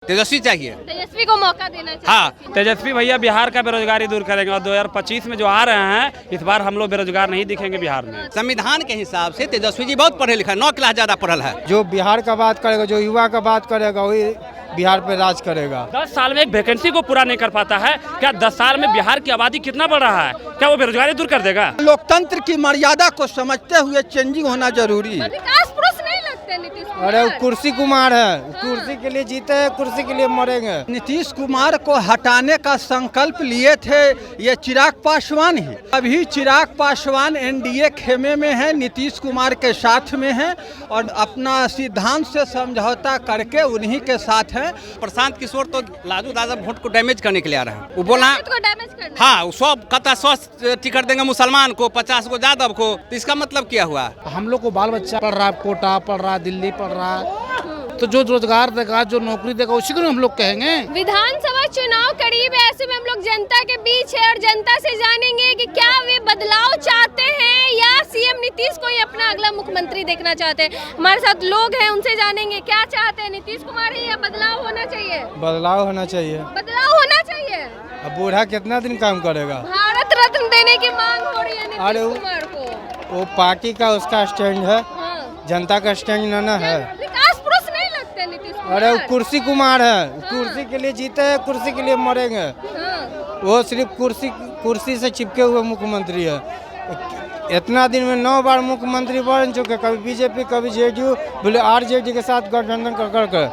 तेजस्वी चाहिए। तेजस्वी को मौका देना चाहिए। हाँ, तेजस्वी भैया बिहार का बेरोजगारी दूर करेंगे और 2025 में जो आ रहे हैं इस बार हम लोग बेरोजगार नहीं दिखेंगे बिहार में। संविधान के हिसाब से तेजस्वी जी बहुत पढ़े लिखे, 9 क्लास ज्यादा पढ़ल है। जो बिहार का बात करेगा, जो युवा का बात करेगा, वही बिहार पे राज करेगा। 10 साल में एक वैकेंसी को पूरा नहीं कर पाता है। क्या 10 साल में बिहार की आबादी कितना बढ़ रहा है? क्या वो बेरोजगारी दूर कर देगा? लोकतंत्र की मर्यादा को समझते हुए चेंजिंग होना जरूरी है। विकास पुरुष नहीं लगते नीतीश कुमार। अरे वो कुर्सी कुमार है, कुर्सी के लिए जीते हैं, कुर्सी के लिए मरेंगे। नीतीश कुमार को हटाने का संकल्प लिए थे ये चिराग पासवान ही। अभी चिराग पासवान एनडीए खेमे में है, नीतीश कुमार के साथ में है और अपना सिद्धांत से समझौता करके उन्हीं के साथ है। प्रशांत किशोर तो लालू यादव वोट को डैमेज करने के लिए आ रहे हैं। वो बोला को डैमेज करना। हाँ, वो सब कहता 100 टिकट देंगे मुसलमान को, 50 को यादव को। तो इसका मतलब क्या हुआ? हम लोग को बाल बच्चा पढ़ रहा है, कोटा पढ़ रहा है, दिल्ली पढ़ रहा है, तो जो रोजगार देगा, जो नौकरी देगा, उसी को हम लोग कहेंगे। विधानसभा चुनाव करीब है, ऐसे में हम लोग जनता के बीच है और जनता से जानेंगे कि क्या वे बदलाव चाहते हैं या सीएम नीतीश को ही अपना अगला मुख्यमंत्री देखना चाहते हैं। हमारे साथ लोग हैं, उनसे जानेंगे क्या चाहते हैं, नीतीश कुमार ही या बदलाव होना चाहिए? बदलाव होना चाहिए। बदलाव होना चाहिए। अब बूढ़ा कितना दिन काम करेगा? भारत रत्न देने की मांग हो रही है अरे नीतीश कुमार को। वो पार्टी का उसका स्टैंड है, हाँ। जनता का स्टैंड ना है। विकास पुरुष नहीं लगते नीतीश कुमार। अरे वो कुर्सी कुमार है, कुर्सी के लिए जीते हैं, कुर्सी के लिए मरेंगे। हाँ। वो सिर्फ कुर्सी से चिपके हुए मुख्यमंत्री है। इतना दिन में 9 बार मुख्यमंत्री बन चुके, कभी बीजेपी कभी जेडीयू, बोले आरजेडी के साथ गठबंधन कर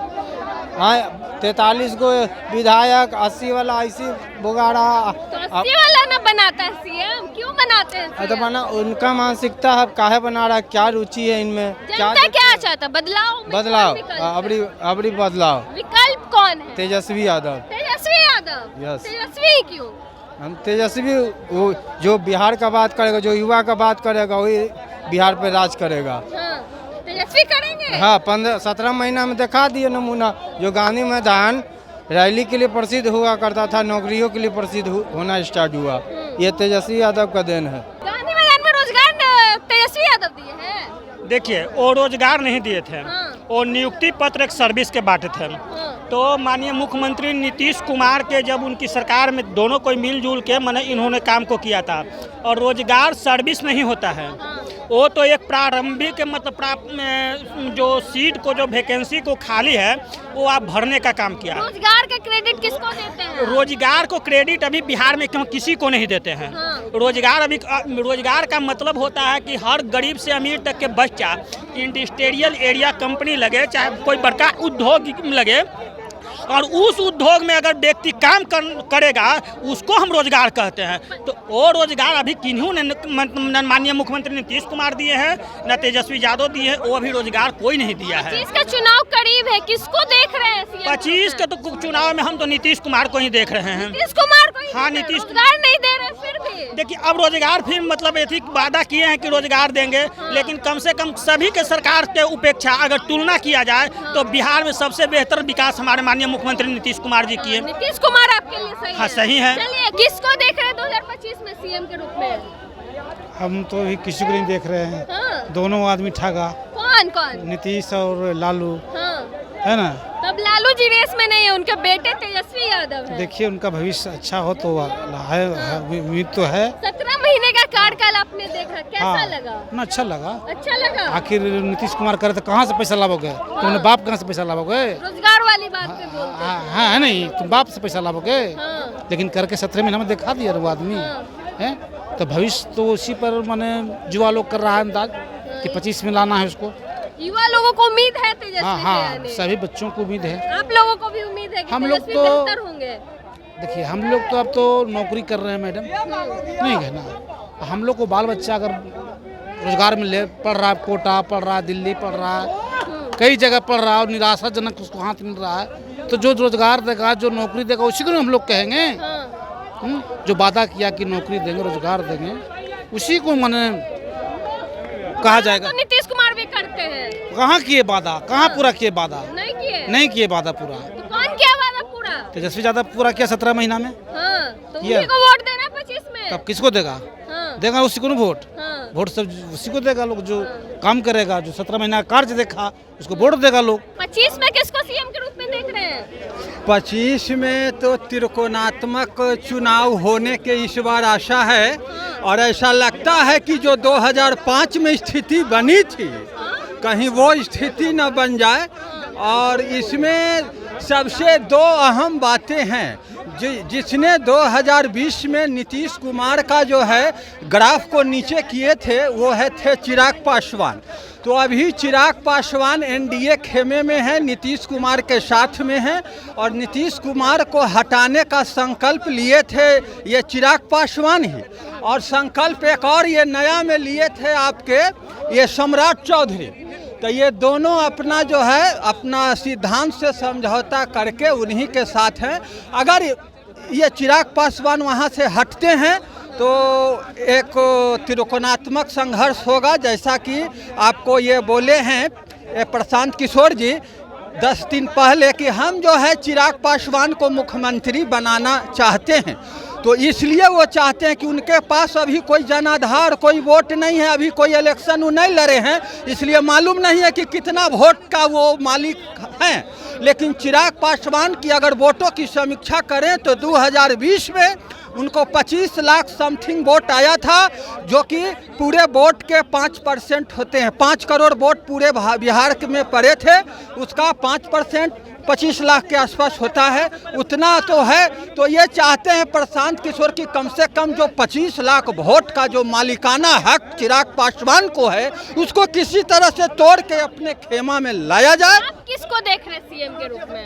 हाँ 43 को विधायक, 80 वाला ऐसी बुगाड़ा। तो 80 वाला ना बनाता है सीएम, क्यों बनाते हैं? तो बना उनका मानसिकता है, काहे बना रहा है, क्या रुचि है इनमें, जनता क्या चाहता है? बदलाव। अबरी बदलाव। विकल्प कौन है? तेजस्वी यादव। तेजस्वी यादव। यस। तेजस्वी क्यों? हम तेजस्वी, वो जो बिहार का बात करेगा, जो युवा का बात करेगा, वही बिहार पे राज करेगा। हाँ, तेजस्वी करेंगे। हाँ, 15-17 महीना में दिखा दिए नमूना। जो गांधी मैदान रैली के लिए प्रसिद्ध हुआ करता था, नौकरियों के लिए प्रसिद्ध होना स्टार्ट हुआ। ये तेजस्वी यादव का देन है। गांधी मैदान में रोजगार तेजस्वी यादव दिए हैं। देखिए, वो रोजगार नहीं दिए थे, हाँ। वो नियुक्ति पत्र एक सर्विस के बांटे थे। हाँ। तो माननीय मुख्यमंत्री नीतीश कुमार के जब उनकी सरकार में दोनों कोई मिलजुल के मैंने इन्होंने काम को किया था। और रोजगार सर्विस नहीं होता है, वो तो एक प्रारंभिक मतलब जो सीट को, जो वैकेंसी को खाली है, वो आप भरने का काम किया। रोजगार का क्रेडिट किसको देते हैं? रोजगार को क्रेडिट अभी बिहार में किसी को नहीं देते हैं। हाँ। रोजगार का मतलब होता है कि हर गरीब से अमीर तक के बच्चा इंडस्ट्रियल एरिया कंपनी लगे, चाहे कोई बड़का उद्योग लगे, और उस उद्योग में अगर व्यक्ति काम करेगा उसको हम रोजगार कहते हैं। तो वो रोजगार अभी किन्हों ने माननीय मुख्यमंत्री नीतीश कुमार दिए हैं, न तेजस्वी यादव दिए हैं, वो अभी रोजगार कोई नहीं दिया है। 25 का चुनाव करीब है, किसको देख रहे हैं? 25 के तो चुनाव में हम तो नीतीश कुमार को ही देख रहे हैं। नीतीश कुमार को ही हाँ, देख रहे हैं। नीतीश रोजगार नहीं दे रहे फिर भी। देखिए, अब रोजगार फिर मतलब ऐसी वादा किए हैं कि रोजगार देंगे, लेकिन कम से कम सभी के सरकार के उपेक्षा अगर तुलना किया जाए तो बिहार में सबसे बेहतर विकास हमारे माननीय मुख्यमंत्री नीतीश कुमार जी किए। नीतीश कुमार आपके लिए सही हाँ, है? सही है। चलिए, किसको देख रहे हैं 2025 में सीएम के रूप में? हम तो अभी किसी को नहीं देख रहे हैं। हाँ। दोनों आदमी ठगा, कौन कौन? नीतीश और लालू, हाँ। है ना। तब लालू जी रेस में नहीं है, उनके बेटे तेजस्वी यादव है। देखिए, उनका भविष्य अच्छा हो तो है, उम्मीद तो है। 17 महीने का कार्यकाल आपने देखा, कैसा हाँ, लगा? ना अच्छा लगा। अच्छा लगा। आखिर नीतीश कुमार करे तो कहाँ से पैसा लाओगे? तुमने बाप कहाँ से पैसा लाओगे? रोजगार वाली बात पे बोलते हैं। हाँ, है नहीं, तुम बाप से पैसा लाओगे। हाँ। लेकिन करके 17 महीना में दिखा दिया वो आदमी है। तो भविष्य तो उसी पर माने युवा लोग कर रहा है अंदाज कि 25 में लाना है उसको। युवा लोगों को उम्मीद है तेजस्वी हाँ से हाँ, आने। सभी बच्चों को उम्मीद है। आप लोगों को भी उम्मीद है कि हम लोग तेजस्वी तो बेहतर होंगे। देखिए, हम लोग तो अब तो नौकरी कर रहे हैं मैडम, नहीं है ना। हम लोग को बाल बच्चा अगर रोजगार मिले, पढ़ रहा है, कोटा पढ़ रहा है, दिल्ली पढ़ रहा है, कई जगह पढ़ रहा है और निराशाजनक उसको हाथ मिल रहा है, तो जो रोजगार देगा, जो नौकरी देगा, उसी को हम लोग कहेंगे। जो वादा किया कि नौकरी देंगे, रोजगार देंगे, उसी को माने कहा जाएगा। तो नीतीश कुमार भी करते हैं। कहाँ किए वादा, कहाँ पूरा किए वादा? नहीं किए वादा पूरा। तो कौन किया वादा पूरा? तेजस्वी यादव पूरा किया 17 महीना में। हाँ, तो किया। उन्हीं को वोट देना 25 में। तब किसको देगा? हाँ। देगा उसी को ना वोट। हाँ। वोट सब उसी को देगा लोग जो काम करेगा, जो 17 महीना का कार्य देखा उसको वोट देगा लोग। 25 में किसको सीएम के रूप में देख रहे हैं? 25 में तो त्रिकोणात्मक चुनाव होने के इस बार आशा है, और ऐसा लगता है कि जो 2005 में स्थिति बनी थी कहीं वो स्थिति न बन जाए। और इसमें सबसे दो अहम बातें हैं जिसने 2020 में नीतीश कुमार का जो है ग्राफ को नीचे किए थे, वो थे चिराग पासवान। तो अभी चिराग पासवान एनडीए खेमे में है, नीतीश कुमार के साथ में है, और नीतीश कुमार को हटाने का संकल्प लिए थे ये चिराग पासवान ही। और संकल्प एक और ये नया में लिए थे आपके ये सम्राट चौधरी। तो ये दोनों अपना जो है अपना सिद्धांत से समझौता करके उन्हीं के साथ हैं। अगर ये चिराग पासवान वहाँ से हटते हैं तो एक त्रिकोणात्मक संघर्ष होगा, जैसा कि आपको ये बोले हैं प्रशांत किशोर जी 10 दिन पहले कि हम जो है चिराग पासवान को मुख्यमंत्री बनाना चाहते हैं। तो इसलिए वो चाहते हैं कि उनके पास अभी कोई जनाधार, कोई वोट नहीं है, अभी कोई इलेक्शन वो नहीं लड़े हैं, इसलिए मालूम नहीं है कि कितना वोट का वो मालिक हैं। लेकिन चिराग पासवान की अगर वोटों की समीक्षा करें तो 2020 में उनको 25 लाख समथिंग वोट आया था, जो कि पूरे वोट के 5% होते हैं। 5 करोड़ वोट पूरे बिहार में पड़े थे, उसका 5% 25 लाख के आसपास होता है, उतना तो है। तो ये चाहते हैं प्रशांत किशोर की कम से कम जो 25 लाख वोट का जो मालिकाना हक चिराग पासवान को है उसको किसी तरह से तोड़ के अपने खेमा में लाया जाए। आप किसको देख रहे हैं सीएम के रूप में?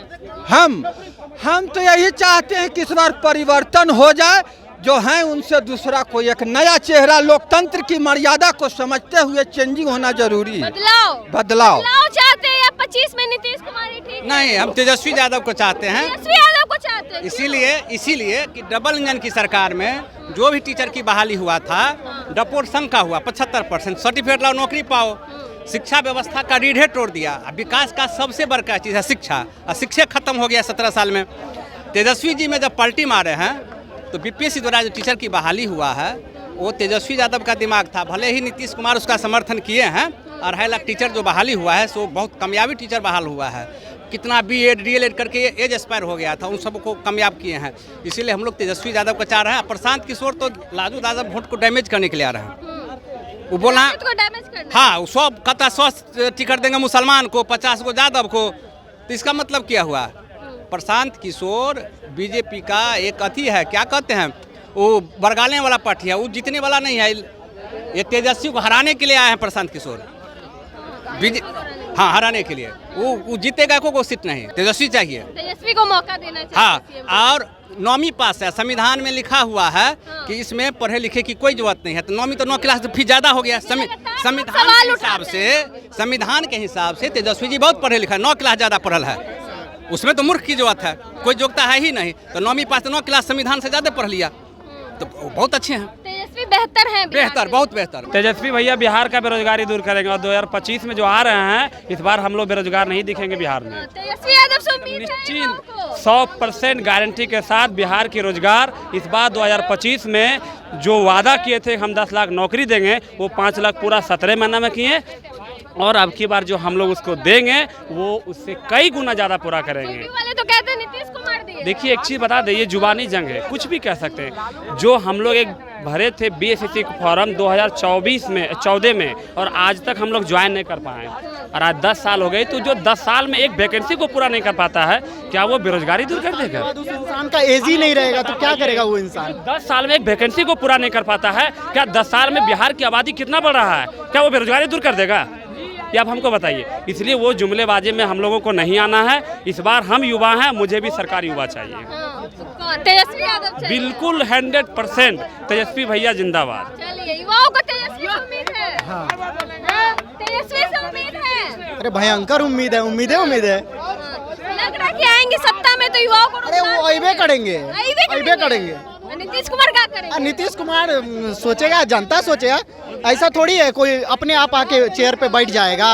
हम तो यही चाहते हैं कि इस बार परिवर्तन हो जाए, जो हैं उनसे दूसरा कोई एक नया चेहरा, लोकतंत्र की मर्यादा को समझते हुए चेंजिंग होना जरूरी है। बदलाव चाहते हैं या 25 में नीतीश कुमार ही ठीक? नहीं, हम तेजस्वी यादव को चाहते हैं। तेजस्वी यादव को चाहते हैं इसीलिए कि डबल इंजन की सरकार में जो भी टीचर की बहाली हुआ था डपोर्शन का हुआ 75%, सर्टिफिकेट लाओ नौकरी पाओ। शिक्षा व्यवस्था का रीढ़े तोड़ दिया। विकास का सबसे बड़का चीज़ है शिक्षा, और शिक्षा खत्म हो गया 17 साल में। तेजस्वी जी में जब पलटी मारे हैं तो बीपीएससी द्वारा जो टीचर की बहाली हुआ है वो तेजस्वी यादव का दिमाग था। भले ही नीतीश कुमार उसका समर्थन किए हैं, 2.5 लाख टीचर जो बहाली हुआ है सो बहुत कामयाबी टीचर बहाल हुआ है। कितना बीएड डीएलएड करके एज एक्सपायर हो गया था, उन सबको कामयाब किए हैं। इसीलिए हम लोग तेजस्वी यादव को चाह रहे हैं। प्रशांत किशोर तो लालू यादव वोट को डैमेज करने के लिए आ रहे हैं। वो बोला हाँ, वो सब कहता 100 टिकट देंगे मुसलमान को, 50 को यादव को। तो इसका मतलब क्या हुआ? प्रशांत किशोर बीजेपी का एक अति है, क्या कहते हैं, वो बरगालने वाला पार्टी है, वो जीतने वाला नहीं है। ये तेजस्वी को हराने के लिए आए हैं प्रशांत किशोर, हाँ हराने के लिए। वो जीतेगा, को सीट नहीं, तेजस्वी चाहिए, तेजस्वी को मौका देना चाहिए। हाँ, और 9वीं पास है, संविधान में लिखा हुआ है कि इसमें पढ़े लिखे की कोई जरूरत नहीं है। तो 9वीं तो 9 क्लास फिर ज्यादा हो गया। संविधान के हिसाब से तेजस्वी जी बहुत पढ़े लिखा, 9 क्लास ज्यादा पढ़ल है। उसमें तो मूर्ख की जरूरत है, कोई योग्यता है ही नहीं। तो 9वीं पास, 9 क्लास संविधान से ज्यादा पढ़ लिया, तो बहुत अच्छे हैं। तेजस्वी बेहतर हैं, बहुत बेहतर। तेजस्वी भैया बिहार का बेरोजगारी दूर करेंगे, और 2025 में जो आ रहे हैं इस बार हम लोग बेरोजगार नहीं दिखेंगे बिहार में। तेजस्वी यादव से उम्मीद है निश्चित 100% गारंटी के साथ बिहार की रोजगार इस बार 2025 में जो वादा किए थे हम 10 लाख नौकरी देंगे, वो 5 लाख पूरा 17 महीना में किए, और अब की बार जो हम लोग उसको देंगे वो उससे कई गुना ज़्यादा पूरा करेंगे। वाले तो कहते हैं नीतीश कुमार दिए। देखिए एक चीज़ बता दें, ये जुबानी जंग है, कुछ भी कह सकते हैं। जो हम लोग एक भरे थे बीएसएससी फॉर्म 2014 में, और आज तक हम लोग ज्वाइन नहीं कर पाए, और आज 10 साल हो गए। तो जो 10 साल में एक वैकेंसी को पूरा नहीं कर पाता है, क्या वो बेरोजगारी दूर कर देगा? उस इंसान का एज ही नहीं रहेगा तो क्या करेगा वो इंसान? 10 साल में एक वैकेंसी को पूरा नहीं कर पाता है, क्या 10 साल में बिहार की आबादी कितना बढ़ रहा है, क्या वो बेरोजगारी दूर कर देगा? ये आप हमको बताइए। इसलिए वो जुमलेबाजी में हम लोगों को नहीं आना है। इस बार हम युवा हैं, मुझे भी सरकारी युवा चाहिए। तेजस्वी यादव चाहिए। बिल्कुल 100% तेजस्वी भैया जिंदाबाद। चलिए, युवाओं को तेजस्वी से उम्मीद है। तेजस्वी से उम्मीद है। अरे भयंकर उम्मीद है। लग रहा है कि आएंगे सत्ता में तो युवाओं को, अरे वो अइबे करेंगे। नीतीश कुमार क्या करेंगे? नीतीश कुमार सोचेगा, जनता सोचेगा, ऐसा थोड़ी है कोई अपने आप आके चेयर पे बैठ जाएगा।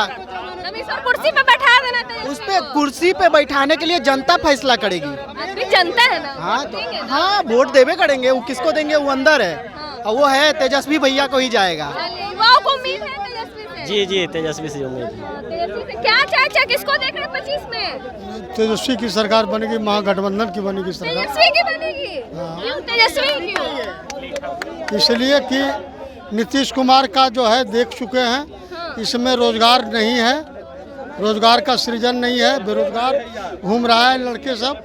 कुर्सी पे बैठा देना चाहिए। उस पे कुर्सी पे बैठाने के लिए जनता फैसला करेगी। अभी जनता है ना। हाँ, वोट देवे करेंगे। वो किसको देंगे वो अंदर है, और वो है तेजस्वी भैया को ही जाएगा। युवाओं को उम्मीद है तेजस्वी से। जी जी तेजस्वी से उम्मीद है। तेजस्वी से क्या चर्चा, किसको देख रहे हैं 25 में? तेजस्वी की सरकार बनेगी, महागठबंधन की बनेगी सरकार। तेजस्वी की बनेगी? क्यों तेजस्वी क्यों? इसलिए कि नीतीश कुमार का जो है देख चुके हैं, इसमें रोजगार नहीं है, रोजगार का सृजन नहीं है, बेरोजगार घूम रहा है लड़के सब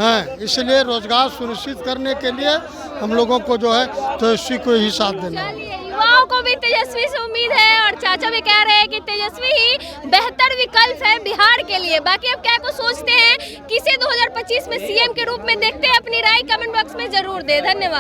हैं। इसलिए रोजगार सुनिश्चित करने के लिए हम लोगों को जो है तेजस्वी को ही साथ देना है। युवाओं को भी तेजस्वी से उम्मीद है और चाचा भी कह रहे हैं कि तेजस्वी ही बेहतर विकल्प है बिहार के लिए। बाकी अब क्या को सोचते हैं, किसे 2025 में सीएम के रूप में देखते हैं, अपनी राय कमेंट बॉक्स में जरूर दे। धन्यवाद।